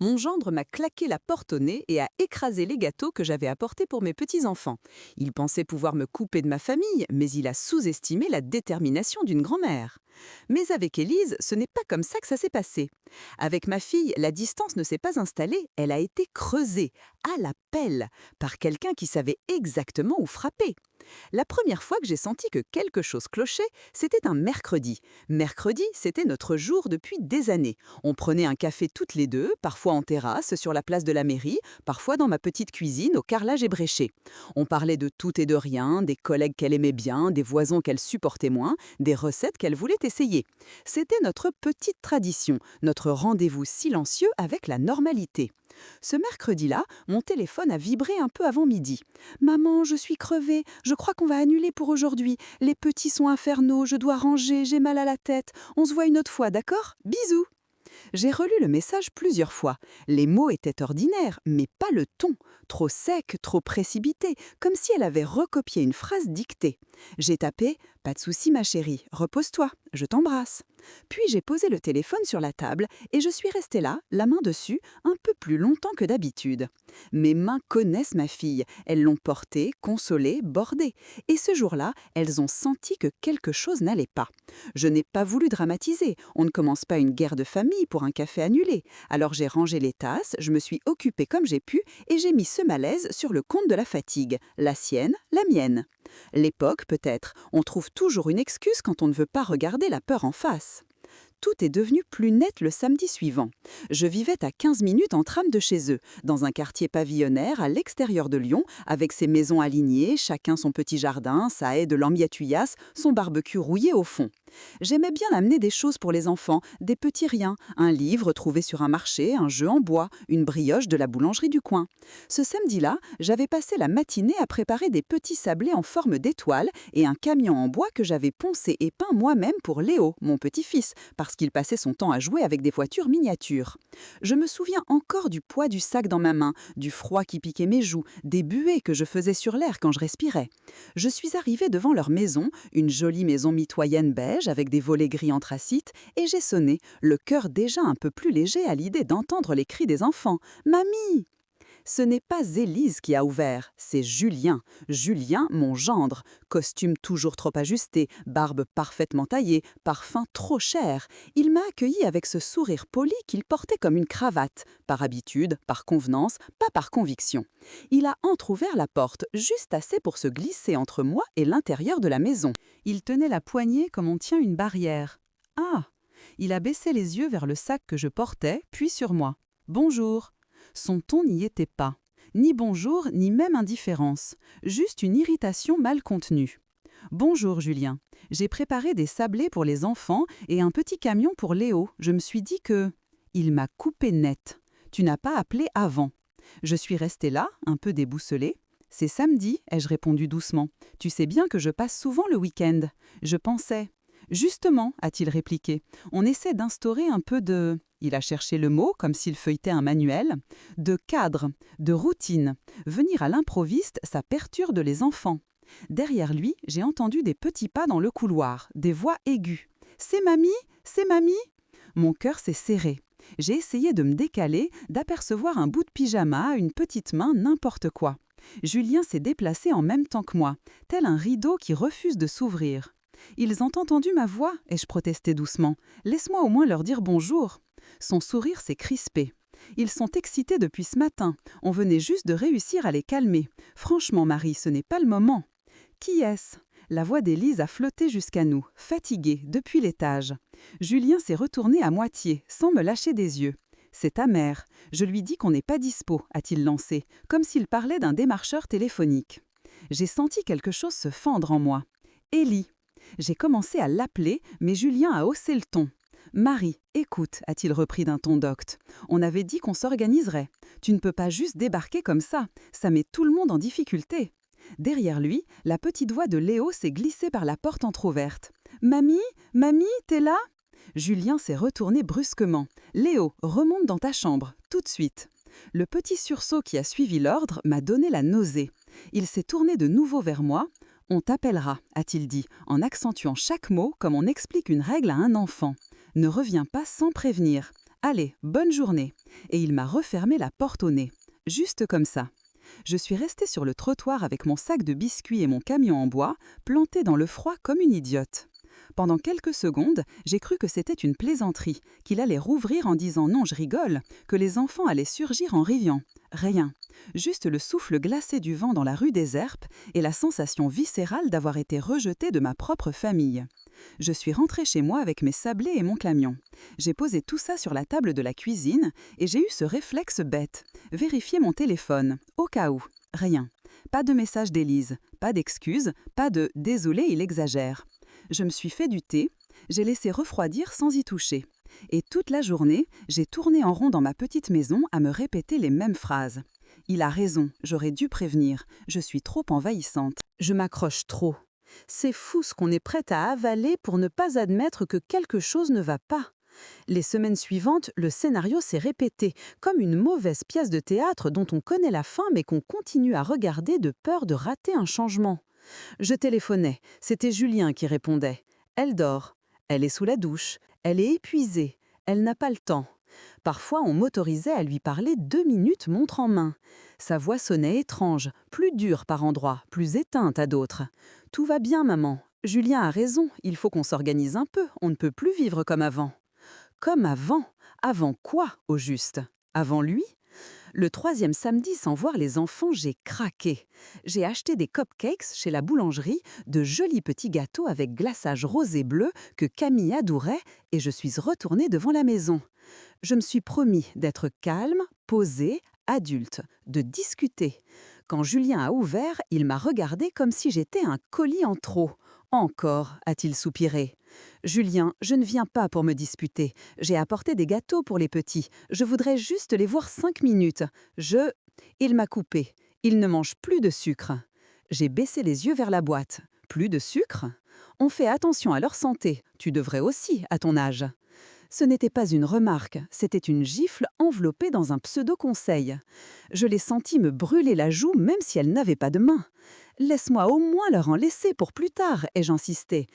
Mon gendre m'a claqué la porte au nez et a écrasé les gâteaux que j'avais apportés pour mes petits-enfants. Il pensait pouvoir me couper de ma famille, mais il a sous-estimé la détermination d'une grand-mère. Mais avec Élise, ce n'est pas comme ça que ça s'est passé. Avec ma fille, la distance ne s'est pas installée, elle a été creusée, à la pelle, par quelqu'un qui savait exactement où frapper. La première fois que j'ai senti que quelque chose clochait, c'était un mercredi. Mercredi, c'était notre jour depuis des années. On prenait un café toutes les deux, parfois en terrasse, sur la place de la mairie, parfois dans ma petite cuisine au carrelage ébréché. On parlait de tout et de rien, des collègues qu'elle aimait bien, des voisins qu'elle supportait moins, des recettes qu'elle voulait essayer. C'était notre petite tradition, notre rendez-vous silencieux avec la normalité. Ce mercredi-là, mon téléphone a vibré un peu avant midi. « Maman, je suis crevée, je crois qu'on va annuler pour aujourd'hui. Les petits sont infernaux, je dois ranger, j'ai mal à la tête. On se voit une autre fois, d'accord? Bisous !» J'ai relu le message plusieurs fois. Les mots étaient ordinaires, mais pas le ton. Trop sec, trop précipité, comme si elle avait recopié une phrase dictée. J'ai tapé « Pas de souci ma chérie, repose-toi, je t'embrasse ». Puis j'ai posé le téléphone sur la table et je suis restée là, la main dessus, un peu plus longtemps que d'habitude. Mes mains connaissent ma fille, elles l'ont portée, consolée, bordée. Et ce jour-là, elles ont senti que quelque chose n'allait pas. Je n'ai pas voulu dramatiser, on ne commence pas une guerre de famille pour un café annulé. Alors j'ai rangé les tasses, je me suis occupée comme j'ai pu et j'ai mis ce malaise sur le compte de la fatigue. La sienne, la mienne. L'époque, peut-être, on trouve toujours une excuse quand on ne veut pas regarder la peur en face. Tout est devenu plus net le samedi suivant. Je vivais à 15 minutes en tram de chez eux, dans un quartier pavillonnaire à l'extérieur de Lyon, avec ses maisons alignées, chacun son petit jardin, sa haie de lambiatuyas, son barbecue rouillé au fond. J'aimais bien amener des choses pour les enfants, des petits riens, un livre trouvé sur un marché, un jeu en bois, une brioche de la boulangerie du coin. Ce samedi-là, j'avais passé la matinée à préparer des petits sablés en forme d'étoile et un camion en bois que j'avais poncé et peint moi-même pour Léo, mon petit-fils, parce qu'il passait son temps à jouer avec des voitures miniatures. Je me souviens encore du poids du sac dans ma main, du froid qui piquait mes joues, des buées que je faisais sur l'air quand je respirais. Je suis arrivée devant leur maison, une jolie maison mitoyenne beige avec des volets gris anthracite, et j'ai sonné, le cœur déjà un peu plus léger à l'idée d'entendre les cris des enfants. « Mamie !» Ce n'est pas Élise qui a ouvert, c'est Julien. Julien, mon gendre. Costume toujours trop ajusté, barbe parfaitement taillée, parfum trop cher. Il m'a accueilli avec ce sourire poli qu'il portait comme une cravate. Par habitude, par convenance, pas par conviction. Il a entrouvert la porte, juste assez pour se glisser entre moi et l'intérieur de la maison. Il tenait la poignée comme on tient une barrière. Ah! Il a baissé les yeux vers le sac que je portais, puis sur moi. « Bonjour !» Son ton n'y était pas. Ni bonjour, ni même indifférence. Juste une irritation mal contenue. « Bonjour Julien. J'ai préparé des sablés pour les enfants et un petit camion pour Léo. Je me suis dit que… » Il m'a coupé net. « Tu n'as pas appelé avant. » Je suis restée là, un peu déboussolée. « C'est samedi, ai-je répondu doucement. Tu sais bien que je passe souvent le week-end. Je pensais… » « Justement, a-t-il répliqué, on essaie d'instaurer un peu de… » Il a cherché le mot, comme s'il feuilletait un manuel. « De cadre, de routine. Venir à l'improviste, ça perturbe les enfants. » Derrière lui, j'ai entendu des petits pas dans le couloir, des voix aiguës. « C'est mamie? C'est mamie ?» Mon cœur s'est serré. J'ai essayé de me décaler, d'apercevoir un bout de pyjama, une petite main, n'importe quoi. Julien s'est déplacé en même temps que moi, tel un rideau qui refuse de s'ouvrir. Ils ont entendu ma voix, ai-je protesté doucement. Laisse-moi au moins leur dire bonjour. Son sourire s'est crispé. Ils sont excités depuis ce matin. On venait juste de réussir à les calmer. Franchement, Marie, ce n'est pas le moment. Qui est-ce ? La voix d'Élise a flotté jusqu'à nous, fatiguée, depuis l'étage. Julien s'est retourné à moitié, sans me lâcher des yeux. C'est ta mère. Je lui dis qu'on n'est pas dispo, a-t-il lancé, comme s'il parlait d'un démarcheur téléphonique. J'ai senti quelque chose se fendre en moi. Élie. J'ai commencé à l'appeler, mais Julien a haussé le ton. « Marie, écoute, a-t-il repris d'un ton docte. On avait dit qu'on s'organiserait. Tu ne peux pas juste débarquer comme ça. Ça met tout le monde en difficulté. » Derrière lui, la petite voix de Léo s'est glissée par la porte entr'ouverte. « Mamie, mamie, t'es là ?» Julien s'est retourné brusquement. « Léo, remonte dans ta chambre, tout de suite. » Le petit sursaut qui a suivi l'ordre m'a donné la nausée. Il s'est tourné de nouveau vers moi. « On t'appellera, a-t-il dit, en accentuant chaque mot comme on explique une règle à un enfant. Ne reviens pas sans prévenir. Allez, bonne journée. Et il m'a refermé la porte au nez. Juste comme ça. Je suis restée sur le trottoir avec mon sac de biscuits et mon camion en bois, plantée dans le froid comme une idiote. Pendant quelques secondes, j'ai cru que c'était une plaisanterie, qu'il allait rouvrir en disant non, je rigole, que les enfants allaient surgir en riant. Rien. Juste le souffle glacé du vent dans la rue des Herpes et la sensation viscérale d'avoir été rejetée de ma propre famille. Je suis rentrée chez moi avec mes sablés et mon camion. J'ai posé tout ça sur la table de la cuisine et j'ai eu ce réflexe bête. Vérifier mon téléphone, au cas où. Rien. Pas de message d'Élise, pas d'excuses, pas de « désolé, il exagère ». Je me suis fait du thé, j'ai laissé refroidir sans y toucher. Et toute la journée, j'ai tourné en rond dans ma petite maison à me répéter les mêmes phrases. Il a raison, j'aurais dû prévenir, je suis trop envahissante. Je m'accroche trop. C'est fou ce qu'on est prête à avaler pour ne pas admettre que quelque chose ne va pas. Les semaines suivantes, le scénario s'est répété, comme une mauvaise pièce de théâtre dont on connaît la fin mais qu'on continue à regarder de peur de rater un changement. Je téléphonais, c'était Julien qui répondait. Elle dort, elle est sous la douche, elle est épuisée, elle n'a pas le temps. Parfois, on m'autorisait à lui parler 2 minutes montre en main. Sa voix sonnait étrange, plus dure par endroits, plus éteinte à d'autres. « Tout va bien, maman. Julien a raison, il faut qu'on s'organise un peu, on ne peut plus vivre comme avant. » Comme avant? Avant quoi, au juste? Avant lui? Le 3e samedi, sans voir les enfants, j'ai craqué. J'ai acheté des cupcakes chez la boulangerie, de jolis petits gâteaux avec glaçage rose et bleu que Camille adorait et je suis retournée devant la maison. Je me suis promis d'être calme, posée, adulte, de discuter. Quand Julien a ouvert, il m'a regardé comme si j'étais un colis en trop. Encore, a-t-il soupiré. Julien, je ne viens pas pour me disputer. J'ai apporté des gâteaux pour les petits. Je voudrais juste les voir 5 minutes. Il m'a coupé. Il ne mange plus de sucre. J'ai baissé les yeux vers la boîte. Plus de sucre? On fait attention à leur santé. Tu devrais aussi, à ton âge. Ce n'était pas une remarque, c'était une gifle enveloppée dans un pseudo-conseil. Je l'ai senti me brûler la joue même si elle n'avait pas de main. « Laisse-moi au moins leur en laisser pour plus tard » ai-je insisté.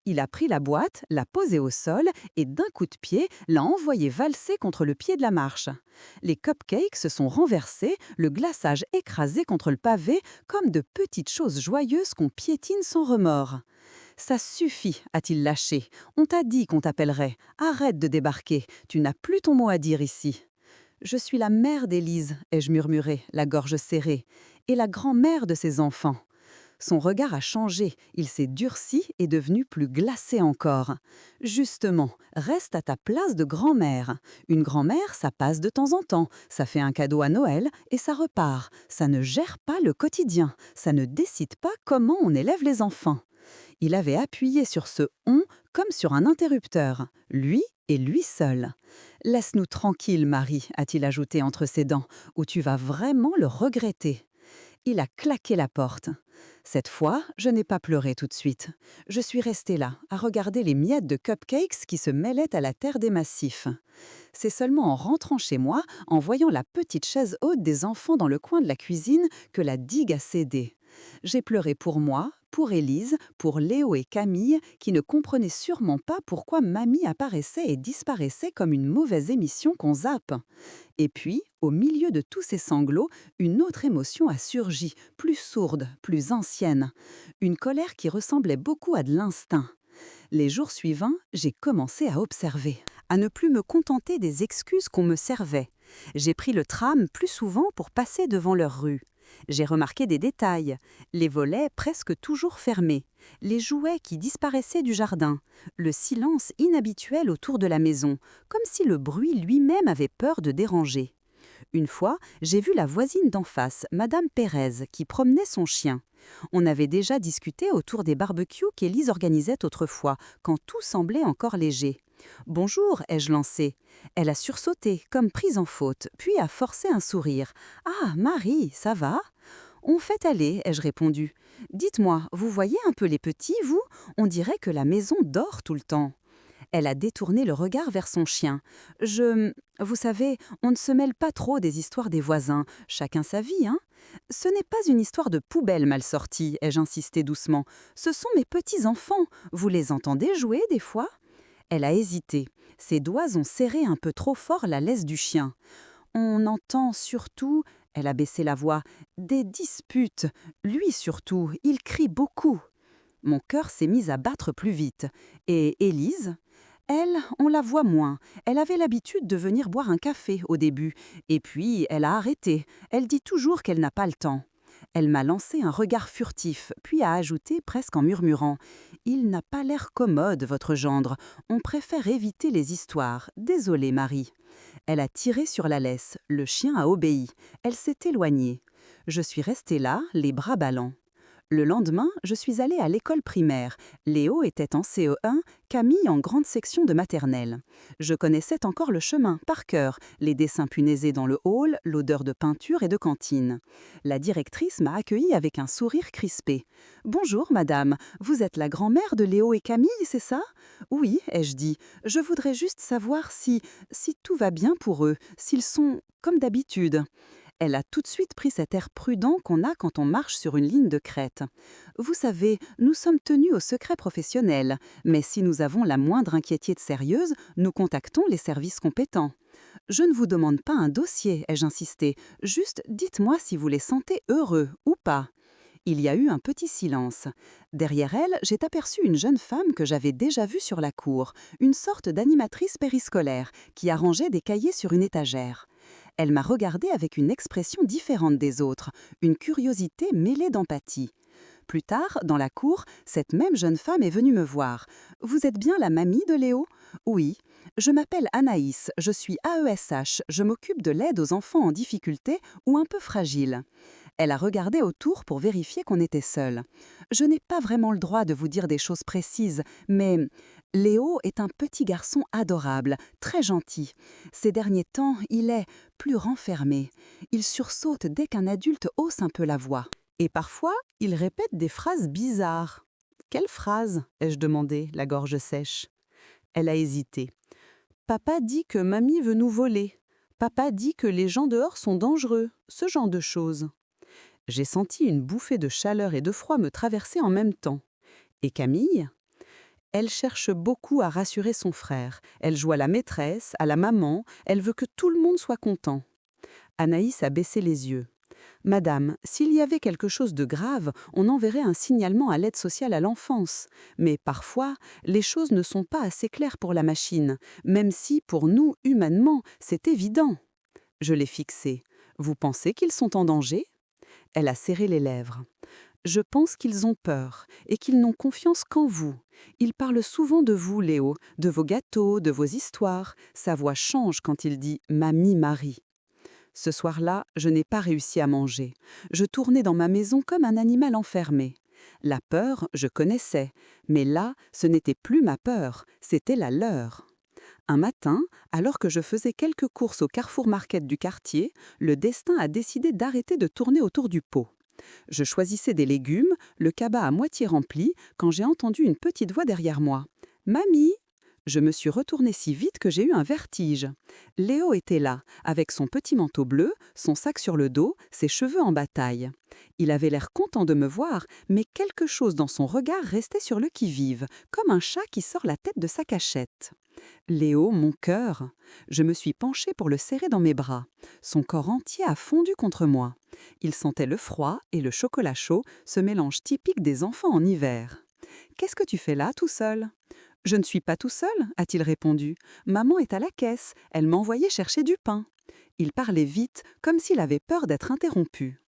Il a pris la boîte, l'a posée au sol et d'un coup de pied, l'a envoyé valser contre le pied de la marche. Les cupcakes se sont renversés, le glaçage écrasé contre le pavé comme de petites choses joyeuses qu'on piétine sans remords. « Ça suffit » a-t-il lâché. « On t'a dit qu'on t'appellerait. Arrête de débarquer. Tu n'as plus ton mot à dire ici. » « Je suis la mère d'Élise » ai-je murmuré, la gorge serrée, « et la grand-mère de ses enfants. » Son regard a changé, il s'est durci et devenu plus glacé encore. « Justement, reste à ta place de grand-mère. Une grand-mère, ça passe de temps en temps, ça fait un cadeau à Noël et ça repart. Ça ne gère pas le quotidien, ça ne décide pas comment on élève les enfants. » Il avait appuyé sur ce « on » comme sur un interrupteur, lui et lui seul. « Laisse-nous tranquille, Marie » a-t-il ajouté entre ses dents, « ou tu vas vraiment le regretter. » Il a claqué la porte. Cette fois, je n'ai pas pleuré tout de suite. Je suis restée là, à regarder les miettes de cupcakes qui se mêlaient à la terre des massifs. C'est seulement en rentrant chez moi, en voyant la petite chaise haute des enfants dans le coin de la cuisine, que la digue a cédé. J'ai pleuré pour moi, pour Élise, pour Léo et Camille, qui ne comprenaient sûrement pas pourquoi Mamie apparaissait et disparaissait comme une mauvaise émission qu'on zappe. Et puis, au milieu de tous ces sanglots, une autre émotion a surgi, plus sourde, plus ancienne. Une colère qui ressemblait beaucoup à de l'instinct. Les jours suivants, j'ai commencé à observer, à ne plus me contenter des excuses qu'on me servait. J'ai pris le tram plus souvent pour passer devant leur rue. J'ai remarqué des détails, les volets presque toujours fermés, les jouets qui disparaissaient du jardin, le silence inhabituel autour de la maison, comme si le bruit lui-même avait peur de déranger. Une fois, j'ai vu la voisine d'en face, Madame Pérez, qui promenait son chien. On avait déjà discuté autour des barbecues qu'Élise organisait autrefois, quand tout semblait encore léger. « Bonjour » ai-je lancé. Elle a sursauté, comme prise en faute, puis a forcé un sourire. « Ah, Marie, ça va ?» « On fait aller » ai-je répondu. « Dites-moi, vous voyez un peu les petits, vous? On dirait que la maison dort tout le temps. » Elle a détourné le regard vers son chien. « Vous savez, on ne se mêle pas trop des histoires des voisins. Chacun sa vie, hein ? Ce n'est pas une histoire de poubelle mal sortie, ai-je insisté doucement. Ce sont mes petits-enfants. Vous les entendez jouer des fois ?» Elle a hésité. Ses doigts ont serré un peu trop fort la laisse du chien. On entend surtout, elle a baissé la voix, des disputes. Lui surtout, il crie beaucoup. Mon cœur s'est mis à battre plus vite. Et Élise? Elle, on la voit moins. Elle avait l'habitude de venir boire un café au début. Et puis, elle a arrêté. Elle dit toujours qu'elle n'a pas le temps. Elle m'a lancé un regard furtif, puis a ajouté presque en murmurant « Il n'a pas l'air commode, votre gendre. On préfère éviter les histoires. Désolée, Marie. » Elle a tiré sur la laisse. Le chien a obéi. Elle s'est éloignée. Je suis restée là, les bras ballants. Le lendemain, je suis allée à l'école primaire. Léo était en CE1, Camille en grande section de maternelle. Je connaissais encore le chemin, par cœur, les dessins punaisés dans le hall, l'odeur de peinture et de cantine. La directrice m'a accueillie avec un sourire crispé. « Bonjour, madame, vous êtes la grand-mère de Léo et Camille, c'est ça ?»« Oui, ai-je dit. Je voudrais juste savoir si tout va bien pour eux, s'ils sont comme d'habitude. » Elle a tout de suite pris cet air prudent qu'on a quand on marche sur une ligne de crête. Vous savez, nous sommes tenus au secret professionnel, mais si nous avons la moindre inquiétude sérieuse, nous contactons les services compétents. Je ne vous demande pas un dossier, ai-je insisté, juste dites-moi si vous les sentez heureux ou pas. Il y a eu un petit silence. Derrière elle, j'ai aperçu une jeune femme que j'avais déjà vue sur la cour, une sorte d'animatrice périscolaire qui arrangeait des cahiers sur une étagère. Elle m'a regardée avec une expression différente des autres, une curiosité mêlée d'empathie. Plus tard, dans la cour, cette même jeune femme est venue me voir. « Vous êtes bien la mamie de Léo ?»« Oui. Je m'appelle Anaïs, je suis AESH, je m'occupe de l'aide aux enfants en difficulté ou un peu fragiles. » Elle a regardé autour pour vérifier qu'on était seuls. « Je n'ai pas vraiment le droit de vous dire des choses précises, mais Léo est un petit garçon adorable, très gentil. Ces derniers temps, il est plus renfermé. Il sursaute dès qu'un adulte hausse un peu la voix. Et parfois, il répète des phrases bizarres. »« Quelles phrases ?» ai-je demandé, la gorge sèche. Elle a hésité. « Papa dit que mamie veut nous voler. Papa dit que les gens dehors sont dangereux, ce genre de choses. » J'ai senti une bouffée de chaleur et de froid me traverser en même temps. Et Camille ? Elle cherche beaucoup à rassurer son frère. Elle joue à la maîtresse, à la maman, elle veut que tout le monde soit content. Anaïs a baissé les yeux. « Madame, s'il y avait quelque chose de grave, on enverrait un signalement à l'aide sociale à l'enfance. Mais parfois, les choses ne sont pas assez claires pour la machine, même si, pour nous, humainement, c'est évident. » Je l'ai fixé. « Vous pensez qu'ils sont en danger ?» Elle a serré les lèvres. « Je pense qu'ils ont peur et qu'ils n'ont confiance qu'en vous. Ils parlent souvent de vous, Léo, de vos gâteaux, de vos histoires. Sa voix change quand il dit « Mamie Marie ». Ce soir-là, je n'ai pas réussi à manger. Je tournais dans ma maison comme un animal enfermé. La peur, je connaissais, mais là, ce n'était plus ma peur, c'était la leur. Un matin, alors que je faisais quelques courses au Carrefour Market du quartier, le destin a décidé d'arrêter de tourner autour du pot. Je choisissais des légumes, le cabas à moitié rempli, quand j'ai entendu une petite voix derrière moi. « Mamie !» Je me suis retournée si vite que j'ai eu un vertige. Léo était là, avec son petit manteau bleu, son sac sur le dos, ses cheveux en bataille. Il avait l'air content de me voir, mais quelque chose dans son regard restait sur le qui-vive, comme un chat qui sort la tête de sa cachette. Léo, mon cœur. Je me suis penchée pour le serrer dans mes bras. Son corps entier a fondu contre moi. Il sentait le froid et le chocolat chaud, ce mélange typique des enfants en hiver. « Qu'est-ce que tu fais là, tout seul ?»« Je ne suis pas tout seul, a-t-il répondu. Maman est à la caisse, elle m'a envoyé chercher du pain. Il parlait vite, comme s'il avait peur d'être interrompu.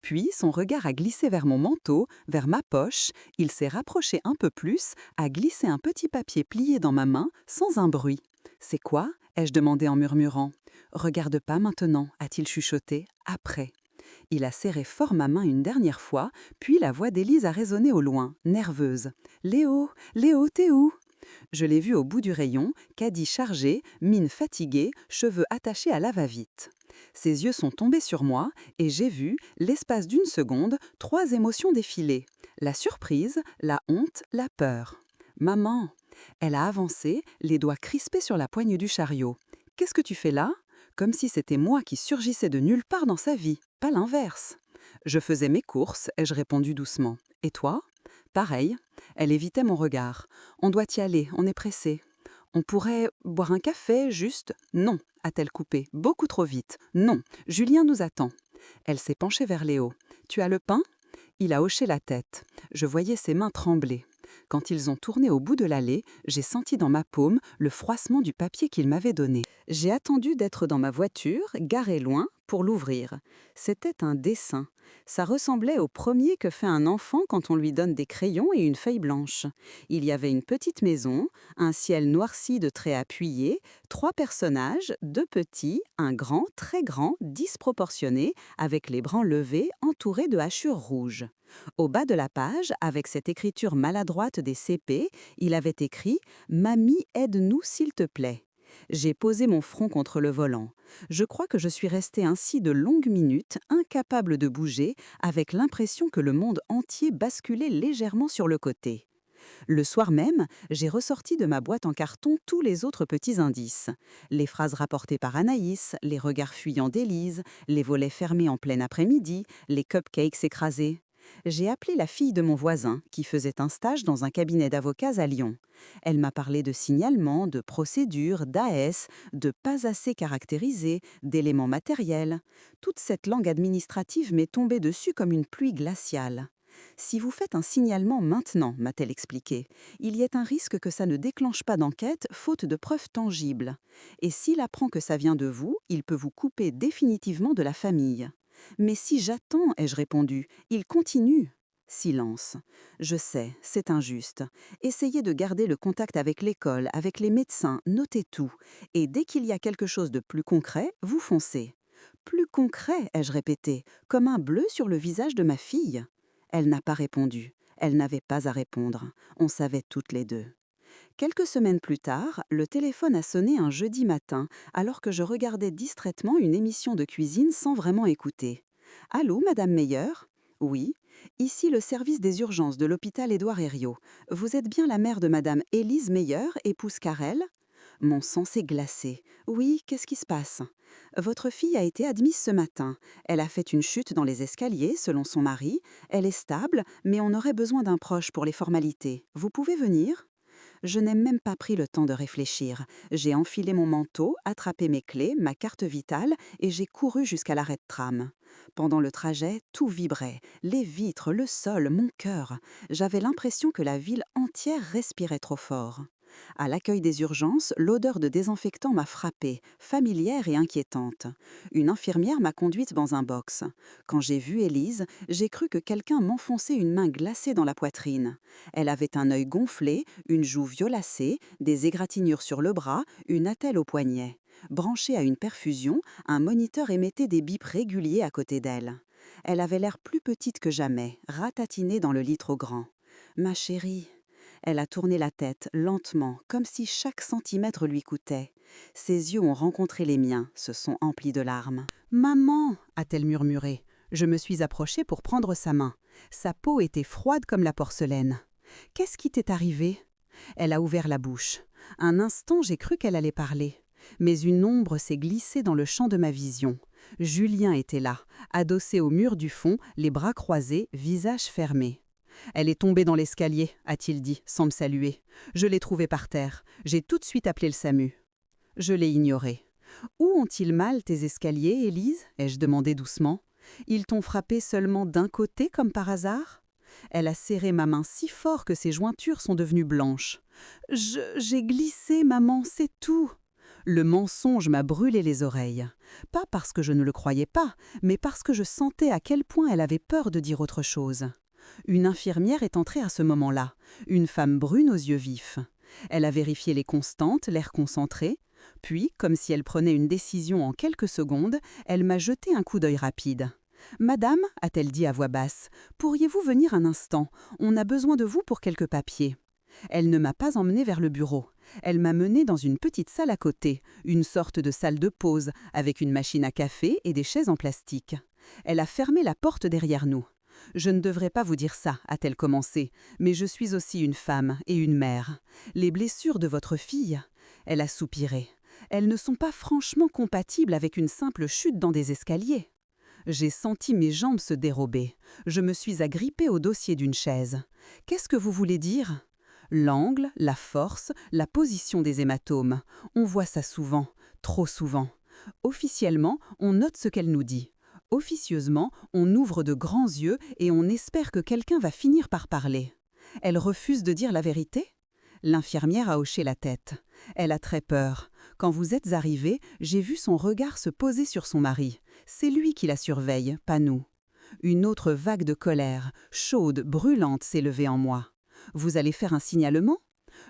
Puis son regard a glissé vers mon manteau, vers ma poche, il s'est rapproché un peu plus, a glissé un petit papier plié dans ma main, sans un bruit. « C'est quoi ?» ai-je demandé en murmurant. « Regarde pas maintenant, a-t-il chuchoté, après. » Il a serré fort ma main une dernière fois, puis la voix d'Élise a résonné au loin, nerveuse. « Léo, Léo, t'es où ?» Je l'ai vu au bout du rayon, caddie chargé, mine fatiguée, cheveux attachés à la va-vite. Ses yeux sont tombés sur moi et j'ai vu, l'espace d'une seconde, 3 émotions défiler. La surprise, la honte, la peur. « Maman !» Elle a avancé, les doigts crispés sur la poigne du chariot. « Qu'est-ce que tu fais là ?» Comme si c'était moi qui surgissais de nulle part dans sa vie, pas l'inverse. « Je faisais mes courses, ai-je répondu doucement. Et toi ?» Pareil. Elle évitait mon regard. « On doit y aller, on est pressé. » On pourrait boire un café, juste. Non, a-t-elle coupé, beaucoup trop vite. Non, Julien nous attend. Elle s'est penchée vers Léo. Tu as le pain? Il a hoché la tête. Je voyais ses mains trembler. Quand ils ont tourné au bout de l'allée, j'ai senti dans ma paume le froissement du papier qu'il m'avait donné. J'ai attendu d'être dans ma voiture, garée loin, pour l'ouvrir. C'était un dessin. Ça ressemblait au premier que fait un enfant quand on lui donne des crayons et une feuille blanche. Il y avait une petite maison, un ciel noirci de traits appuyés, 3 personnages, 2 petits, un grand, très grand, disproportionné, avec les bras levés, entourés de hachures rouges. Au bas de la page, avec cette écriture maladroite des CP, il avait écrit « Mamie, aide-nous s'il te plaît ». J'ai posé mon front contre le volant. Je crois que je suis restée ainsi de longues minutes, incapable de bouger, avec l'impression que le monde entier basculait légèrement sur le côté. Le soir même, j'ai ressorti de ma boîte en carton tous les autres petits indices. Les phrases rapportées par Anaïs, les regards fuyants d'Élise, les volets fermés en plein après-midi, les cupcakes écrasés. J'ai appelé la fille de mon voisin, qui faisait un stage dans un cabinet d'avocats à Lyon. Elle m'a parlé de signalements, de procédures, d'AS, de pas assez caractérisés, d'éléments matériels. Toute cette langue administrative m'est tombée dessus comme une pluie glaciale. Si vous faites un signalement maintenant, m'a-t-elle expliqué, il y a un risque que ça ne déclenche pas d'enquête faute de preuves tangibles. Et s'il apprend que ça vient de vous, il peut vous couper définitivement de la famille. Mais si j'attends, ai-je répondu, il continue. Silence. Je sais, c'est injuste. Essayez de garder le contact avec l'école, avec les médecins, notez tout. Et dès qu'il y a quelque chose de plus concret, vous foncez. Plus concret, ai-je répété, comme un bleu sur le visage de ma fille. Elle n'a pas répondu. Elle n'avait pas à répondre. On savait toutes les deux. Quelques semaines plus tard, le téléphone a sonné un jeudi matin, alors que je regardais distraitement une émission de cuisine sans vraiment écouter. « Allô, Madame Meyer ?»« Oui. Ici le service des urgences de l'hôpital Édouard Herriot. Vous êtes bien la mère de Madame Élise Meyer, épouse Carrel ?» Mon sang s'est glacé. « Oui, qu'est-ce qui se passe ?»« Votre fille a été admise ce matin. Elle a fait une chute dans les escaliers, selon son mari. Elle est stable, mais on aurait besoin d'un proche pour les formalités. Vous pouvez venir ?» Je n'ai même pas pris le temps de réfléchir. J'ai enfilé mon manteau, attrapé mes clés, ma carte vitale et j'ai couru jusqu'à l'arrêt de tram. Pendant le trajet, tout vibrait. Les vitres, le sol, mon cœur. J'avais l'impression que la ville entière respirait trop fort. À l'accueil des urgences, l'odeur de désinfectant m'a frappée, familière et inquiétante. Une infirmière m'a conduite dans un box. Quand j'ai vu Élise, j'ai cru que quelqu'un m'enfonçait une main glacée dans la poitrine. Elle avait un œil gonflé, une joue violacée, des égratignures sur le bras, une attelle au poignet. Branchée à une perfusion, un moniteur émettait des bips réguliers à côté d'elle. Elle avait l'air plus petite que jamais, ratatinée dans le lit trop grand. « Ma chérie !» Elle a tourné la tête, lentement, comme si chaque centimètre lui coûtait. Ses yeux ont rencontré les miens, se sont emplis de larmes. « Maman !» a-t-elle murmuré. Je me suis approchée pour prendre sa main. Sa peau était froide comme la porcelaine. « Qu'est-ce qui t'est arrivé ?» Elle a ouvert la bouche. Un instant, j'ai cru qu'elle allait parler. Mais une ombre s'est glissée dans le champ de ma vision. Julien était là, adossé au mur du fond, les bras croisés, visage fermé. « Elle est tombée dans l'escalier, a-t-il dit, sans me saluer. Je l'ai trouvée par terre. J'ai tout de suite appelé le SAMU. » Je l'ai ignoré. « Où ont-ils mal tes escaliers, Élise ?» ai-je demandé doucement. « Ils t'ont frappé seulement d'un côté comme par hasard ?» Elle a serré ma main si fort que ses jointures sont devenues blanches. « J'ai glissé, maman, c'est tout !» Le mensonge m'a brûlé les oreilles. Pas parce que je ne le croyais pas, mais parce que je sentais à quel point elle avait peur de dire autre chose. Une infirmière est entrée à ce moment-là, une femme brune aux yeux vifs. Elle a vérifié les constantes, l'air concentré, puis, comme si elle prenait une décision en quelques secondes, elle m'a jeté un coup d'œil rapide. « Madame, a-t-elle dit à voix basse, pourriez-vous venir un instant? On a besoin de vous pour quelques papiers. » Elle ne m'a pas emmenée vers le bureau. Elle m'a menée dans une petite salle à côté, une sorte de salle de pause, avec une machine à café et des chaises en plastique. Elle a fermé la porte derrière nous. « Je ne devrais pas vous dire ça, a-t-elle commencé, mais je suis aussi une femme et une mère. Les blessures de votre fille, elle a soupiré. Elles ne sont pas franchement compatibles avec une simple chute dans des escaliers. » J'ai senti mes jambes se dérober. Je me suis agrippée au dossier d'une chaise. « Qu'est-ce que vous voulez dire ?» L'angle, la force, la position des hématomes. On voit ça souvent, trop souvent. Officiellement, on note ce qu'elle nous dit. Officieusement, on ouvre de grands yeux et on espère que quelqu'un va finir par parler. Elle refuse de dire la vérité? L'infirmière a hoché la tête. Elle a très peur. Quand vous êtes arrivé, j'ai vu son regard se poser sur son mari. C'est lui qui la surveille, pas nous. Une autre vague de colère, chaude, brûlante, s'est levée en moi. Vous allez faire un signalement?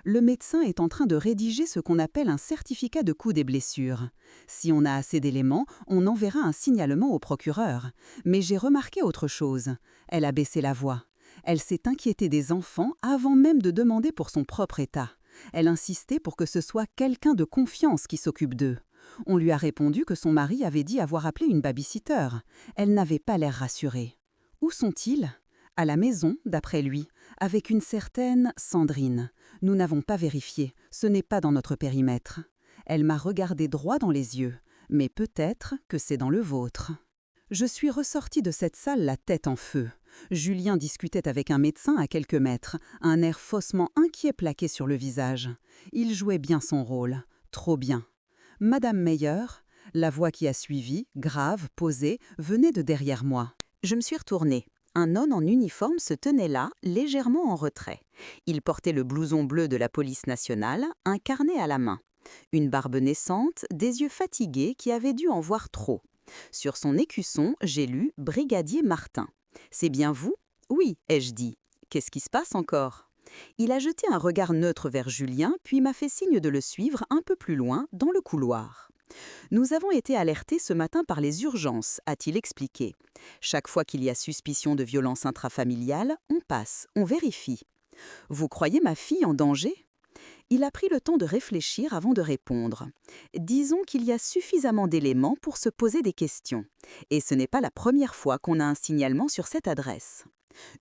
Le médecin est en train de rédiger ce qu'on appelle un certificat de coût des blessures. Si on a assez d'éléments, on enverra un signalement au procureur. Mais j'ai remarqué autre chose. Elle a baissé la voix. Elle s'est inquiétée des enfants avant même de demander pour son propre état. Elle insistait pour que ce soit quelqu'un de confiance qui s'occupe d'eux. On lui a répondu que son mari avait dit avoir appelé une baby-sitter. Elle n'avait pas l'air rassurée. Où sont-ils? À la maison, d'après lui, avec une certaine Sandrine. Nous n'avons pas vérifié, ce n'est pas dans notre périmètre. Elle m'a regardé droit dans les yeux, mais peut-être que c'est dans le vôtre. Je suis ressortie de cette salle la tête en feu. Julien discutait avec un médecin à quelques mètres, un air faussement inquiet plaqué sur le visage. Il jouait bien son rôle, trop bien. Madame Meyer, la voix qui a suivi, grave, posée, venait de derrière moi. Je me suis retournée. Un homme en uniforme se tenait là, légèrement en retrait. Il portait le blouson bleu de la police nationale, un carnet à la main. Une barbe naissante, des yeux fatigués qui avaient dû en voir trop. Sur son écusson, j'ai lu « Brigadier Martin ». « C'est bien vous » ? « Oui », ai-je dit. « Qu'est-ce qui se passe encore ?» Il a jeté un regard neutre vers Julien, puis m'a fait signe de le suivre un peu plus loin, dans le couloir. « Nous avons été alertés ce matin par les urgences », a-t-il expliqué. « Chaque fois qu'il y a suspicion de violence intrafamiliale, on passe, on vérifie. »« Vous croyez ma fille en danger ?» Il a pris le temps de réfléchir avant de répondre. Disons qu'il y a suffisamment d'éléments pour se poser des questions. Et ce n'est pas la première fois qu'on a un signalement sur cette adresse.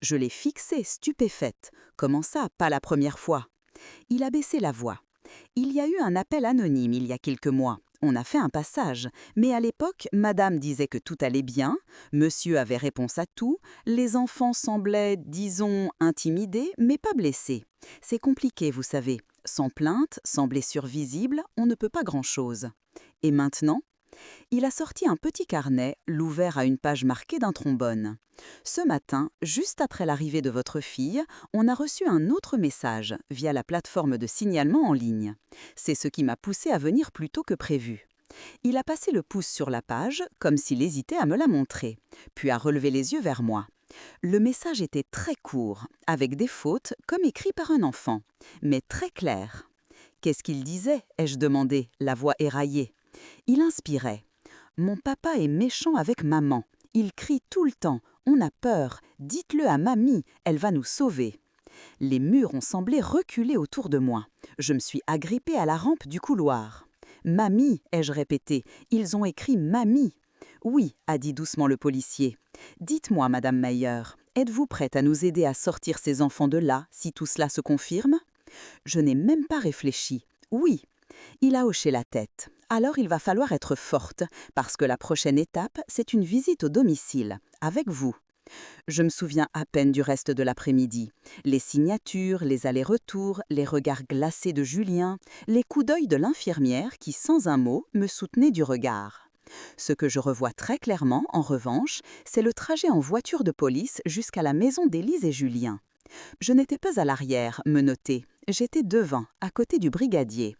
Je l'ai fixé, stupéfaite. Comment ça, pas la première fois? Il a baissé la voix. Il y a eu un appel anonyme il y a quelques mois. On a fait un passage, mais à l'époque, madame disait que tout allait bien, monsieur avait réponse à tout, les enfants semblaient, disons, intimidés, mais pas blessés. C'est compliqué, vous savez. Sans plainte, sans blessure visible, on ne peut pas grand-chose. Et maintenant? Il a sorti un petit carnet, l'ouvert à une page marquée d'un trombone. Ce matin, juste après l'arrivée de votre fille, on a reçu un autre message via la plateforme de signalement en ligne. C'est ce qui m'a poussé à venir plus tôt que prévu. Il a passé le pouce sur la page, comme s'il hésitait à me la montrer, puis a relevé les yeux vers moi. Le message était très court, avec des fautes comme écrit par un enfant, mais très clair. Qu'est-ce qu'il disait, ai-je demandé, la voix éraillée. Il inspirait. « Mon papa est méchant avec maman. Il crie tout le temps. On a peur. Dites-le à mamie, elle va nous sauver. » Les murs ont semblé reculer autour de moi. Je me suis agrippée à la rampe du couloir. « Mamie » ai-je répété. « Ils ont écrit mamie. » « Oui » a dit doucement le policier. « Dites-moi, Madame Meyer, êtes-vous prête à nous aider à sortir ces enfants de là, si tout cela se confirme ?» Je n'ai même pas réfléchi. « Oui ». Il a hoché la tête. Alors il va falloir être forte, parce que la prochaine étape, c'est une visite au domicile, avec vous. Je me souviens à peine du reste de l'après-midi. Les signatures, les allers-retours, les regards glacés de Julien, les coups d'œil de l'infirmière qui, sans un mot, me soutenait du regard. Ce que je revois très clairement, en revanche, c'est le trajet en voiture de police jusqu'à la maison d'Élise et Julien. Je n'étais pas à l'arrière, menottée. J'étais devant, à côté du brigadier.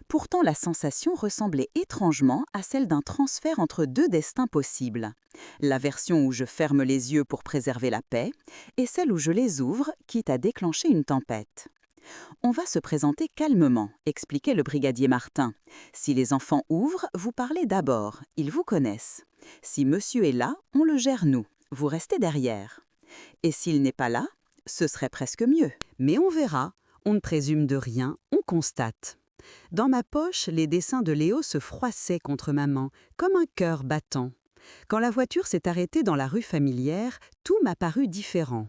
Pourtant, la sensation ressemblait étrangement à celle d'un transfert entre deux destins possibles. La version où je ferme les yeux pour préserver la paix et celle où je les ouvre, quitte à déclencher une tempête. « On va se présenter calmement », expliquait le brigadier Martin. « Si les enfants ouvrent, vous parlez d'abord, ils vous connaissent. Si monsieur est là, on le gère nous, vous restez derrière. Et s'il n'est pas là, ce serait presque mieux. Mais on verra, on ne présume de rien, on constate. » Dans ma poche, les dessins de Léo se froissaient contre maman, comme un cœur battant. Quand la voiture s'est arrêtée dans la rue familière, tout m'a paru différent.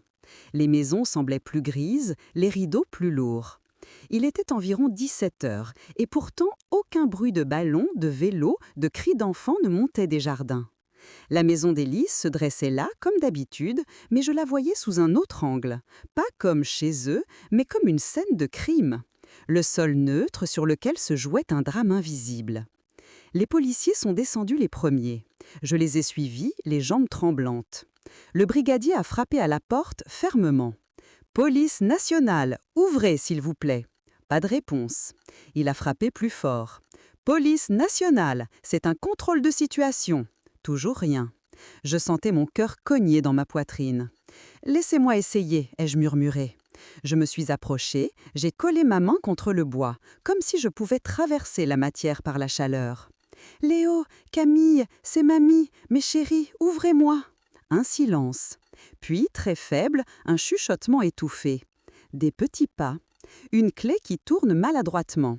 Les maisons semblaient plus grises, les rideaux plus lourds. Il était environ 17 heures, et pourtant aucun bruit de ballon, de vélo, de cris d'enfants ne montait des jardins. La maison d'Élise se dressait là, comme d'habitude, mais je la voyais sous un autre angle. Pas comme chez eux, mais comme une scène de crime. Le sol neutre sur lequel se jouait un drame invisible. Les policiers sont descendus les premiers. Je les ai suivis, les jambes tremblantes. Le brigadier a frappé à la porte fermement. « Police nationale, ouvrez s'il vous plaît !» Pas de réponse. Il a frappé plus fort. « Police nationale, c'est un contrôle de situation !» Toujours rien. Je sentais mon cœur cogner dans ma poitrine. « Laissez-moi essayer », ai-je murmuré. Je me suis approchée, j'ai collé ma main contre le bois, comme si je pouvais traverser la matière par la chaleur. « Léo, Camille, c'est mamie, mes chéris, ouvrez-moi !» Un silence. Puis, très faible, un chuchotement étouffé. Des petits pas. Une clé qui tourne maladroitement.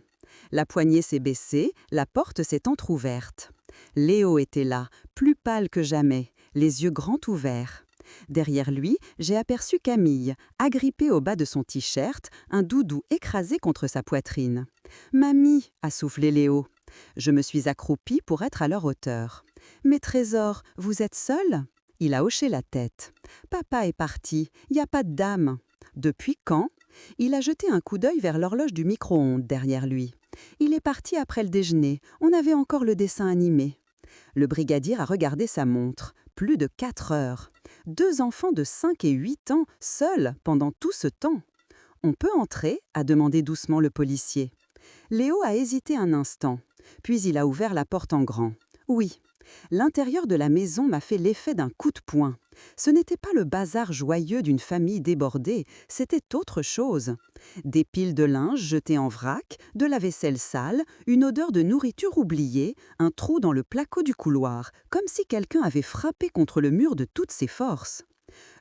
La poignée s'est baissée, la porte s'est entr'ouverte. Léo était là, plus pâle que jamais, les yeux grands ouverts. Derrière lui, j'ai aperçu Camille, agrippée au bas de son t-shirt, un doudou écrasé contre sa poitrine. « Mamie !» a soufflé Léo. Je me suis accroupie pour être à leur hauteur. « Mes trésors, vous êtes seuls ?» Il a hoché la tête. « Papa est parti, il n'y a pas de dame. » Depuis quand ? Il a jeté un coup d'œil vers l'horloge du micro-ondes derrière lui. Il est parti après le déjeuner, on avait encore le dessin animé. Le brigadier a regardé sa montre. Plus de 4 heures. 2 enfants de 5 et 8 ans, seuls, pendant tout ce temps. « On peut entrer ?» a demandé doucement le policier. Léo a hésité un instant, puis il a ouvert la porte en grand. « Oui. » L'intérieur de la maison m'a fait l'effet d'un coup de poing. Ce n'était pas le bazar joyeux d'une famille débordée, c'était autre chose. Des piles de linge jetées en vrac, de la vaisselle sale, une odeur de nourriture oubliée, un trou dans le placo du couloir, comme si quelqu'un avait frappé contre le mur de toutes ses forces.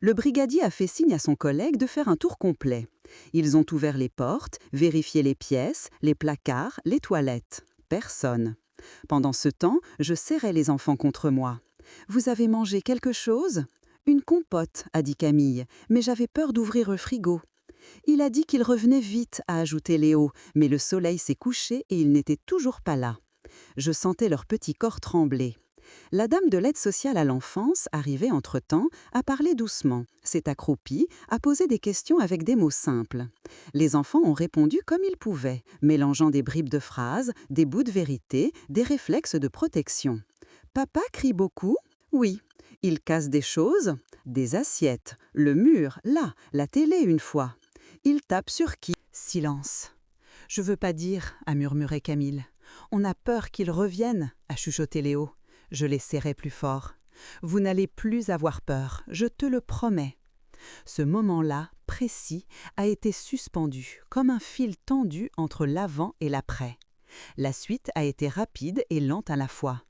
Le brigadier a fait signe à son collègue de faire un tour complet. Ils ont ouvert les portes, vérifié les pièces, les placards, les toilettes. Personne. Pendant ce temps, je serrais les enfants contre moi. « Vous avez mangé quelque chose ?»« Une compote, » a dit Camille, « mais j'avais peur d'ouvrir le frigo. » Il a dit qu'il revenait vite, a ajouté Léo, mais le soleil s'est couché et il n'était toujours pas là. Je sentais leur petit corps trembler. La dame de l'aide sociale à l'enfance, arrivée entre-temps, a parlé doucement, s'est accroupie, a posé des questions avec des mots simples. Les enfants ont répondu comme ils pouvaient, mélangeant des bribes de phrases, des bouts de vérité, des réflexes de protection. « Papa crie beaucoup ?»« Oui. » « Il casse des choses ?»« Des assiettes, le mur, là, la télé une fois. »« Il tape sur qui ?» Silence. « Je veux pas dire, » a murmuré Camille. « On a peur qu'il revienne, » a chuchoté Léo. Je les serrai plus fort. « Vous n'allez plus avoir peur, je te le promets. » Ce moment-là, précis, a été suspendu, comme un fil tendu entre l'avant et l'après. La suite a été rapide et lente à la fois.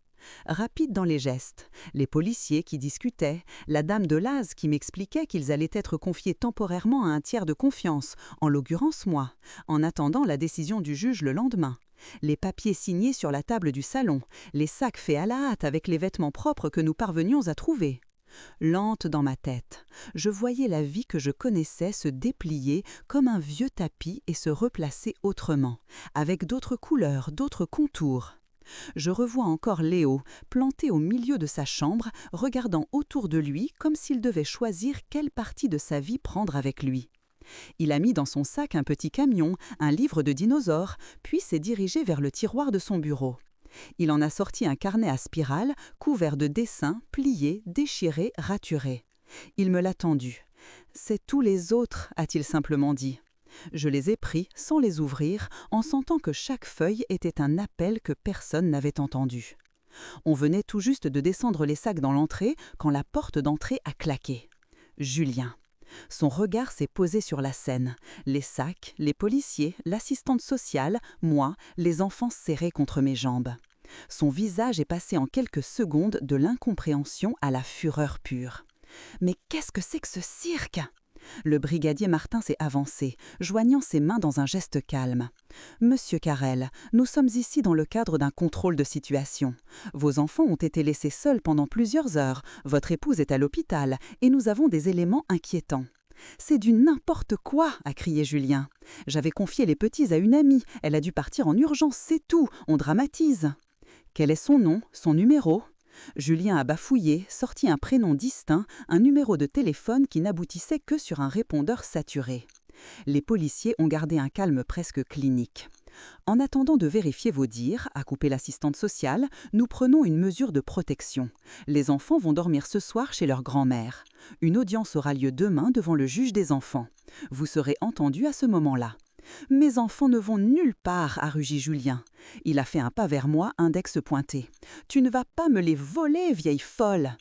Rapide dans les gestes, les policiers qui discutaient, la dame de Laz qui m'expliquait qu'ils allaient être confiés temporairement à un tiers de confiance, en l'occurrence moi, en attendant la décision du juge le lendemain. Les papiers signés sur la table du salon, les sacs faits à la hâte avec les vêtements propres que nous parvenions à trouver. Lente dans ma tête, je voyais la vie que je connaissais se déplier comme un vieux tapis et se replacer autrement, avec d'autres couleurs, d'autres contours. Je revois encore Léo, planté au milieu de sa chambre, regardant autour de lui comme s'il devait choisir quelle partie de sa vie prendre avec lui. Il a mis dans son sac un petit camion, un livre de dinosaures, puis s'est dirigé vers le tiroir de son bureau. Il en a sorti un carnet à spirale, couvert de dessins, pliés, déchirés, raturés. Il me l'a tendu. « C'est tous les autres », a-t-il simplement dit. Je les ai pris sans les ouvrir, en sentant que chaque feuille était un appel que personne n'avait entendu. On venait tout juste de descendre les sacs dans l'entrée quand la porte d'entrée a claqué. Julien. Son regard s'est posé sur la scène. Les sacs, les policiers, l'assistante sociale, moi, les enfants serrés contre mes jambes. Son visage est passé en quelques secondes de l'incompréhension à la fureur pure. « Mais qu'est-ce que c'est que ce cirque ?» Le brigadier Martin s'est avancé, joignant ses mains dans un geste calme. « Monsieur Carrel, nous sommes ici dans le cadre d'un contrôle de situation. Vos enfants ont été laissés seuls pendant plusieurs heures, votre épouse est à l'hôpital et nous avons des éléments inquiétants. » « C'est du n'importe quoi !» a crié Julien. « J'avais confié les petits à une amie, elle a dû partir en urgence, c'est tout, on dramatise. » « Quel est son nom, son numéro ?» Julien a bafouillé, sorti un prénom distinct, un numéro de téléphone qui n'aboutissait que sur un répondeur saturé. Les policiers ont gardé un calme presque clinique. En attendant de vérifier vos dires, a coupé l'assistante sociale, nous prenons une mesure de protection. Les enfants vont dormir ce soir chez leur grand-mère. Une audience aura lieu demain devant le juge des enfants. Vous serez entendu à ce moment-là. Mes enfants ne vont nulle part, a rugi Julien. Il a fait un pas vers moi, index pointé. Tu ne vas pas me les voler, vieille folle.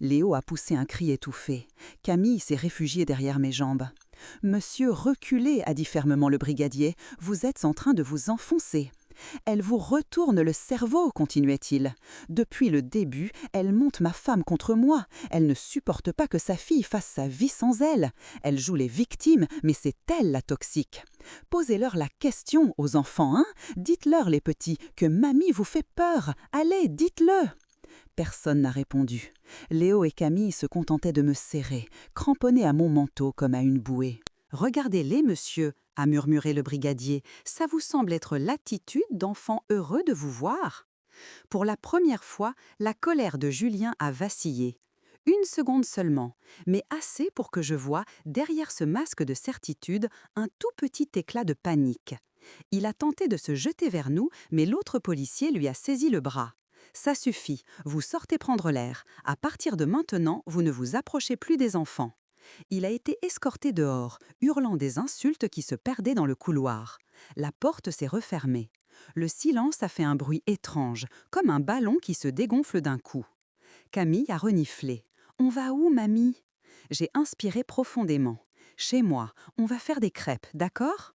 Léo a poussé un cri étouffé. Camille s'est réfugiée derrière mes jambes. Monsieur, reculez, a dit fermement le brigadier. Vous êtes en train de vous enfoncer. Elle vous retourne le cerveau, continuait-il. Depuis le début, elle monte ma femme contre moi. Elle ne supporte pas que sa fille fasse sa vie sans elle. Elle joue les victimes, mais c'est elle la toxique. Posez-leur la question aux enfants, hein. Dites-leur, les petits, que mamie vous fait peur. Allez, dites-le. Personne n'a répondu. Léo et Camille se contentaient de me serrer, cramponnés à mon manteau comme à une bouée. « Regardez-les, monsieur », a murmuré le brigadier. « Ça vous semble être l'attitude d'enfant heureux de vous voir ?» Pour la première fois, la colère de Julien a vacillé. Une seconde seulement, mais assez pour que je voie, derrière ce masque de certitude, un tout petit éclat de panique. Il a tenté de se jeter vers nous, mais l'autre policier lui a saisi le bras. « Ça suffit, vous sortez prendre l'air. À partir de maintenant, vous ne vous approchez plus des enfants. » Il a été escorté dehors, hurlant des insultes qui se perdaient dans le couloir. La porte s'est refermée. Le silence a fait un bruit étrange, comme un ballon qui se dégonfle d'un coup. Camille a reniflé. « On va où, mamie ?» J'ai inspiré profondément. « Chez moi, on va faire des crêpes, d'accord ?»«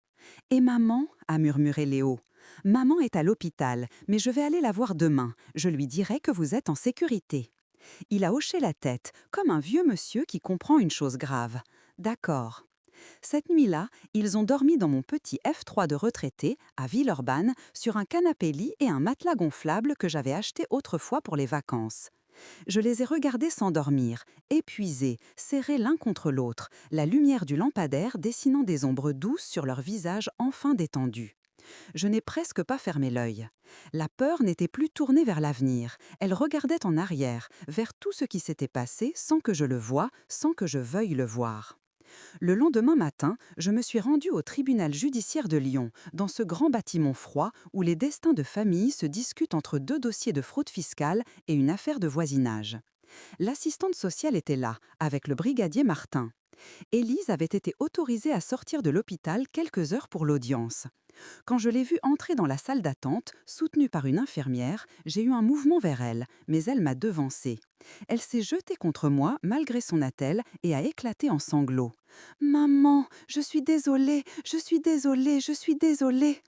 Et maman ?» a murmuré Léo. « Maman est à l'hôpital, mais je vais aller la voir demain. Je lui dirai que vous êtes en sécurité. » Il a hoché la tête, comme un vieux monsieur qui comprend une chose grave. « D'accord. » Cette nuit-là, ils ont dormi dans mon petit F3 de retraité, à Villeurbanne, sur un canapé-lit et un matelas gonflable que j'avais acheté autrefois pour les vacances. Je les ai regardés s'endormir, épuisés, serrés l'un contre l'autre, la lumière du lampadaire dessinant des ombres douces sur leurs visages enfin détendus. Je n'ai presque pas fermé l'œil. La peur n'était plus tournée vers l'avenir. Elle regardait en arrière, vers tout ce qui s'était passé sans que je le voie, sans que je veuille le voir. Le lendemain matin, je me suis rendue au tribunal judiciaire de Lyon, dans ce grand bâtiment froid où les destins de famille se discutent entre deux dossiers de fraude fiscale et une affaire de voisinage. L'assistante sociale était là, avec le brigadier Martin. Élise avait été autorisée à sortir de l'hôpital quelques heures pour l'audience. Quand je l'ai vue entrer dans la salle d'attente, soutenue par une infirmière, j'ai eu un mouvement vers elle, mais elle m'a devancée. Elle s'est jetée contre moi malgré son attelle et a éclaté en sanglots. « Maman, je suis désolée, je suis désolée, je suis désolée !»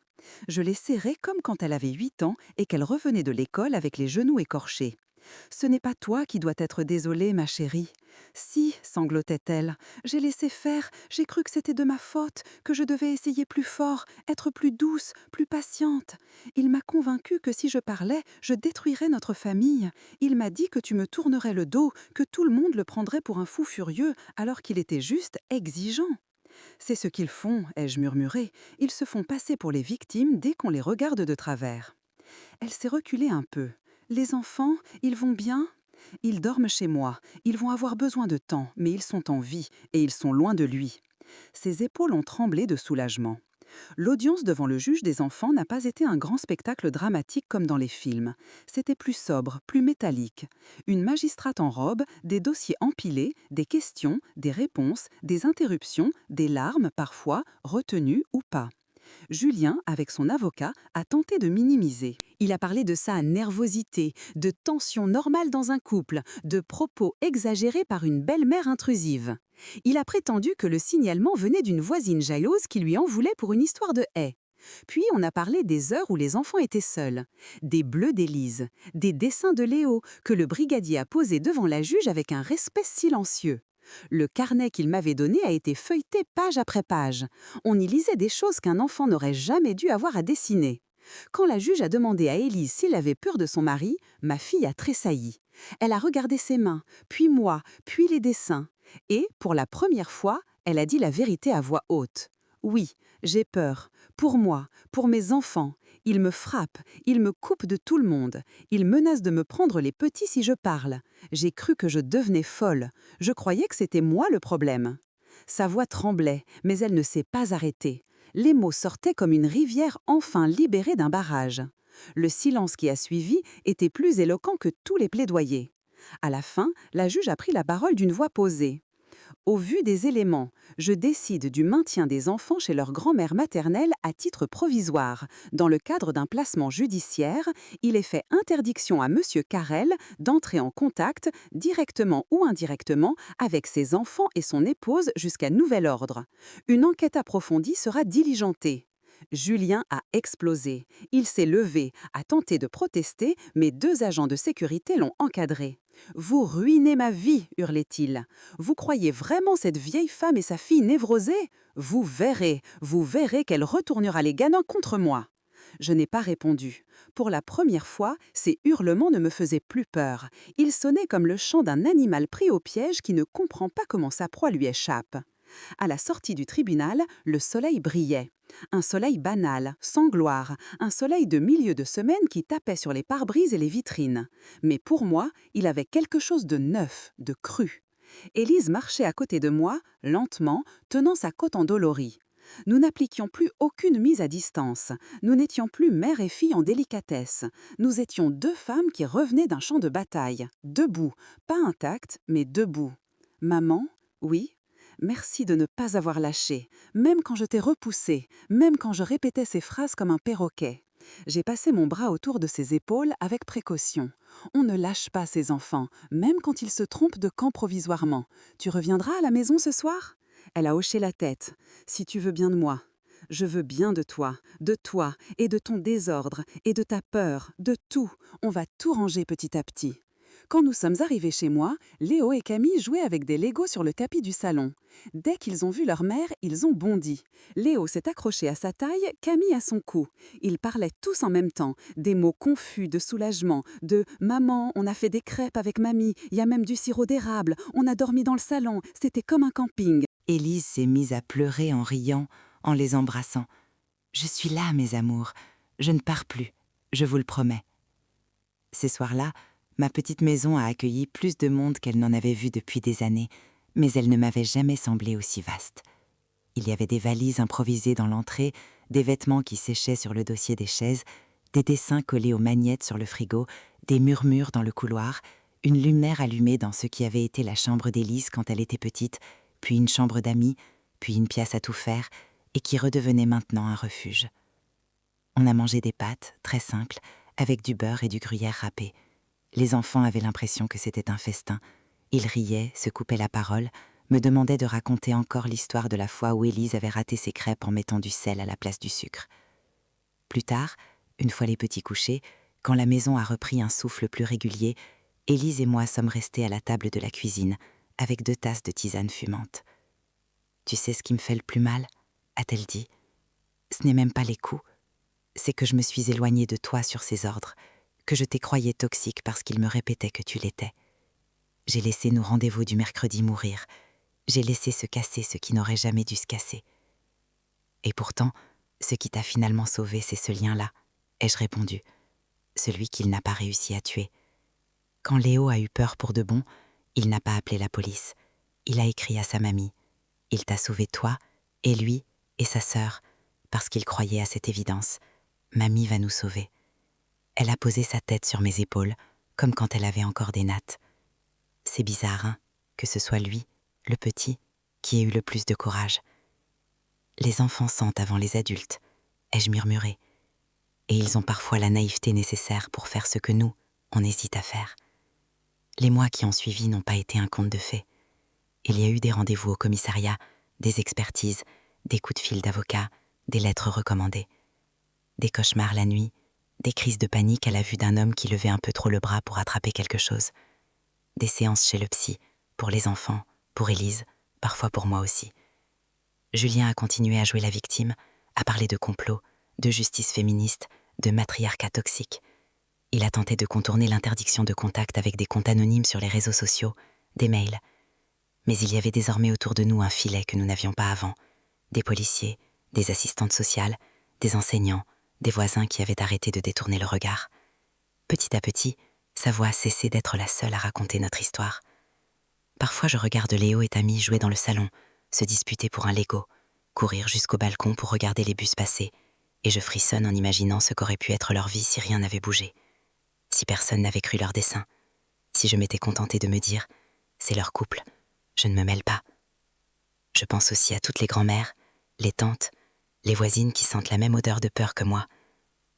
Je l'ai serrée comme quand elle avait 8 ans et qu'elle revenait de l'école avec les genoux écorchés. « Ce n'est pas toi qui dois être désolée, ma chérie. »« Si, » sanglotait-elle, « j'ai laissé faire, j'ai cru que c'était de ma faute, que je devais essayer plus fort, être plus douce, plus patiente. Il m'a convaincue que si je parlais, je détruirais notre famille. Il m'a dit que tu me tournerais le dos, que tout le monde le prendrait pour un fou furieux, alors qu'il était juste exigeant. » « C'est ce qu'ils font, » ai-je murmuré. « Ils se font passer pour les victimes dès qu'on les regarde de travers. » Elle s'est reculée un peu. « Les enfants, ils vont bien ? Ils dorment chez moi. Ils vont avoir besoin de temps, mais ils sont en vie et ils sont loin de lui. » Ses épaules ont tremblé de soulagement. L'audience devant le juge des enfants n'a pas été un grand spectacle dramatique comme dans les films. C'était plus sobre, plus métallique. Une magistrate en robe, des dossiers empilés, des questions, des réponses, des interruptions, des larmes parfois, retenues ou pas. Julien, avec son avocat, a tenté de minimiser. Il a parlé de sa nervosité, de tension normale dans un couple, de propos exagérés par une belle-mère intrusive. Il a prétendu que le signalement venait d'une voisine jalouse qui lui en voulait pour une histoire de haie. Puis on a parlé des heures où les enfants étaient seuls, des bleus d'Élise, des dessins de Léo que le brigadier a posés devant la juge avec un respect silencieux. Le carnet qu'il m'avait donné a été feuilleté page après page. On y lisait des choses qu'un enfant n'aurait jamais dû avoir à dessiner. Quand la juge a demandé à Élise s'il avait peur de son mari, ma fille a tressailli. Elle a regardé ses mains, puis moi, puis les dessins. Et, pour la première fois, elle a dit la vérité à voix haute. « Oui, j'ai peur. Pour moi, pour mes enfants. Il me frappe, il me coupe de tout le monde, il menace de me prendre les petits si je parle. J'ai cru que je devenais folle, je croyais que c'était moi le problème. Sa voix tremblait, mais elle ne s'est pas arrêtée. Les mots sortaient comme une rivière enfin libérée d'un barrage. Le silence qui a suivi était plus éloquent que tous les plaidoyers. À la fin, la juge a pris la parole d'une voix posée. Au vu des éléments, je décide du maintien des enfants chez leur grand-mère maternelle à titre provisoire. Dans le cadre d'un placement judiciaire, il est fait interdiction à M. Carrel d'entrer en contact, directement ou indirectement, avec ses enfants et son épouse jusqu'à nouvel ordre. Une enquête approfondie sera diligentée. Julien a explosé. Il s'est levé, a tenté de protester, mais 2 agents de sécurité l'ont encadré. « Vous ruinez ma vie !» hurlait-il. « Vous croyez vraiment cette vieille femme et sa fille névrosée ? Vous verrez qu'elle retournera les gamins contre moi !» Je n'ai pas répondu. Pour la première fois, ces hurlements ne me faisaient plus peur. Ils sonnaient comme le chant d'un animal pris au piège qui ne comprend pas comment sa proie lui échappe. À la sortie du tribunal, le soleil brillait. Un soleil banal, sans gloire, un soleil de milieu de semaine qui tapait sur les pare-brises et les vitrines. Mais pour moi, il avait quelque chose de neuf, de cru. Élise marchait à côté de moi, lentement, tenant sa côte endolorie. Nous n'appliquions plus aucune mise à distance. Nous n'étions plus mère et fille en délicatesse. Nous étions 2 femmes qui revenaient d'un champ de bataille, debout, pas intactes, mais debout. Maman, oui. Merci de ne pas avoir lâché, même quand je t'ai repoussé, même quand je répétais ces phrases comme un perroquet. J'ai passé mon bras autour de ses épaules avec précaution. On ne lâche pas ses enfants, même quand ils se trompent de camp provisoirement. Tu reviendras à la maison ce soir ? Elle a hoché la tête. Si tu veux bien de moi. Je veux bien de toi et de ton désordre et de ta peur, de tout. On va tout ranger petit à petit. Quand nous sommes arrivés chez moi, Léo et Camille jouaient avec des Legos sur le tapis du salon. Dès qu'ils ont vu leur mère, ils ont bondi. Léo s'est accroché à sa taille, Camille à son cou. Ils parlaient tous en même temps, des mots confus de soulagement, de « Maman, on a fait des crêpes avec mamie, il y a même du sirop d'érable, on a dormi dans le salon, c'était comme un camping. » Élise s'est mise à pleurer en riant, en les embrassant. « Je suis là, mes amours. Je ne pars plus, je vous le promets. » Ces soirs-là, ma petite maison a accueilli plus de monde qu'elle n'en avait vu depuis des années, mais elle ne m'avait jamais semblé aussi vaste. Il y avait des valises improvisées dans l'entrée, des vêtements qui séchaient sur le dossier des chaises, des dessins collés aux magnettes sur le frigo, des murmures dans le couloir, une lumière allumée dans ce qui avait été la chambre d'Élise quand elle était petite, puis une chambre d'amis, puis une pièce à tout faire, et qui redevenait maintenant un refuge. On a mangé des pâtes, très simples, avec du beurre et du gruyère râpé. Les enfants avaient l'impression que c'était un festin. Ils riaient, se coupaient la parole, me demandaient de raconter encore l'histoire de la fois où Élise avait raté ses crêpes en mettant du sel à la place du sucre. Plus tard, une fois les petits couchés, quand la maison a repris un souffle plus régulier, Élise et moi sommes restés à la table de la cuisine, avec 2 tasses de tisane fumante. « Tu sais ce qui me fait le plus mal ?» a-t-elle dit. « Ce n'est même pas les coups. C'est que je me suis éloignée de toi sur ses ordres, que je t'ai croyé toxique parce qu'il me répétait que tu l'étais. J'ai laissé nos rendez-vous du mercredi mourir. J'ai laissé se casser ce qui n'aurait jamais dû se casser. Et pourtant, ce qui t'a finalement sauvé, c'est ce lien-là, ai-je répondu, celui qu'il n'a pas réussi à tuer. Quand Léo a eu peur pour de bon, il n'a pas appelé la police. Il a écrit à sa mamie. Il t'a sauvé toi, et lui, et sa sœur, parce qu'il croyait à cette évidence. Mamie va nous sauver. Elle a posé sa tête sur mes épaules, comme quand elle avait encore des nattes. C'est bizarre, hein, que ce soit lui, le petit, qui ait eu le plus de courage. Les enfants sentent avant les adultes, ai-je murmuré. Et ils ont parfois la naïveté nécessaire pour faire ce que nous, on hésite à faire. Les mois qui ont suivi n'ont pas été un conte de fées. Il y a eu des rendez-vous au commissariat, des expertises, des coups de fil d'avocat, des lettres recommandées. Des cauchemars la nuit, des crises de panique à la vue d'un homme qui levait un peu trop le bras pour attraper quelque chose. Des séances chez le psy, pour les enfants, pour Élise, parfois pour moi aussi. Julien a continué à jouer la victime, à parler de complot, de justice féministe, de matriarcat toxique. Il a tenté de contourner l'interdiction de contact avec des comptes anonymes sur les réseaux sociaux, des mails. Mais il y avait désormais autour de nous un filet que nous n'avions pas avant. Des policiers, des assistantes sociales, des enseignants, des voisins qui avaient arrêté de détourner le regard. Petit à petit, sa voix a cessé d'être la seule à raconter notre histoire. Parfois, je regarde Léo et Tammy jouer dans le salon, se disputer pour un Lego, courir jusqu'au balcon pour regarder les bus passer, et je frissonne en imaginant ce qu'aurait pu être leur vie si rien n'avait bougé, si personne n'avait cru leur dessein, si je m'étais contentée de me dire « c'est leur couple, je ne me mêle pas ». Je pense aussi à toutes les grand-mères, les tantes, les voisines qui sentent la même odeur de peur que moi,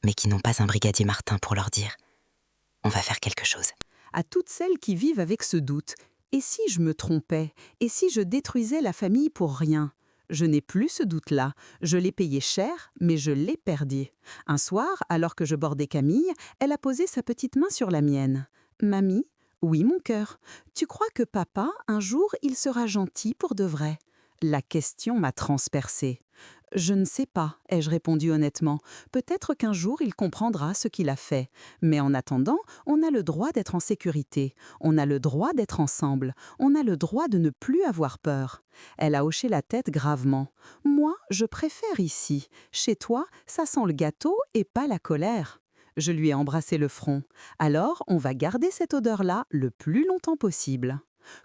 mais qui n'ont pas un brigadier Martin pour leur dire « on va faire quelque chose ». À toutes celles qui vivent avec ce doute, et si je me trompais, et si je détruisais la famille pour rien? Je n'ai plus ce doute-là. Je l'ai payé cher, mais je l'ai perdu. Un soir, alors que je bordais Camille, elle a posé sa petite main sur la mienne. « Mamie, oui mon cœur, tu crois que papa, un jour, il sera gentil pour de vrai ?» La question m'a transpercée. « Je ne sais pas », ai-je répondu honnêtement. « Peut-être qu'un jour il comprendra ce qu'il a fait. Mais en attendant, on a le droit d'être en sécurité. On a le droit d'être ensemble. On a le droit de ne plus avoir peur. » Elle a hoché la tête gravement. « Moi, je préfère ici. Chez toi, ça sent le gâteau et pas la colère. » Je lui ai embrassé le front. « Alors, on va garder cette odeur-là le plus longtemps possible. »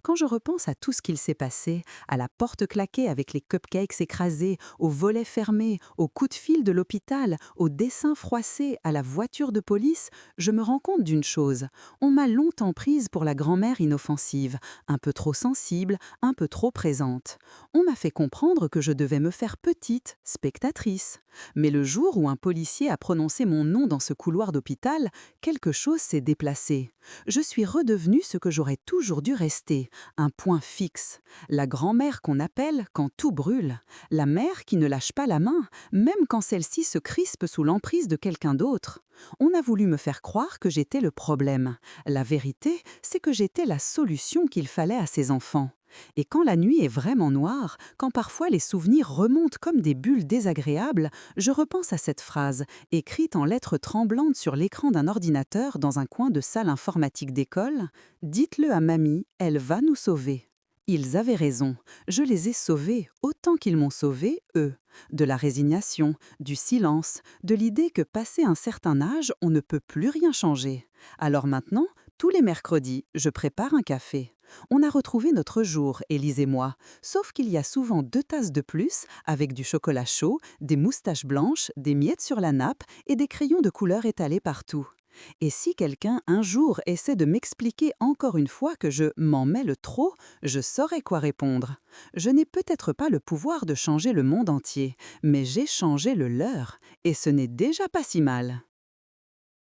Quand je repense à tout ce qu'il s'est passé, à la porte claquée avec les cupcakes écrasés, aux volets fermés, aux coups de fil de l'hôpital, aux dessins froissés, à la voiture de police, je me rends compte d'une chose. On m'a longtemps prise pour la grand-mère inoffensive, un peu trop sensible, un peu trop présente. On m'a fait comprendre que je devais me faire petite, spectatrice. Mais le jour où un policier a prononcé mon nom dans ce couloir d'hôpital, quelque chose s'est déplacé. Je suis redevenue ce que j'aurais toujours dû rester, un point fixe. La grand-mère qu'on appelle quand tout brûle. La mère qui ne lâche pas la main, même quand celle-ci se crispe sous l'emprise de quelqu'un d'autre. On a voulu me faire croire que j'étais le problème. La vérité, c'est que j'étais la solution qu'il fallait à ces enfants. Et quand la nuit est vraiment noire, quand parfois les souvenirs remontent comme des bulles désagréables, je repense à cette phrase, écrite en lettres tremblantes sur l'écran d'un ordinateur dans un coin de salle informatique d'école. « Dites-le à mamie, elle va nous sauver. » Ils avaient raison. Je les ai sauvés autant qu'ils m'ont sauvé, eux. De la résignation, du silence, de l'idée que passé un certain âge, on ne peut plus rien changer. Alors maintenant, tous les mercredis, je prépare un café. On a retrouvé notre jour, Élise et moi, sauf qu'il y a souvent 2 tasses de plus, avec du chocolat chaud, des moustaches blanches, des miettes sur la nappe et des crayons de couleur étalés partout. Et si quelqu'un un jour essaie de m'expliquer encore une fois que je m'en mêle trop, je saurai quoi répondre. Je n'ai peut-être pas le pouvoir de changer le monde entier, mais j'ai changé le leur, et ce n'est déjà pas si mal.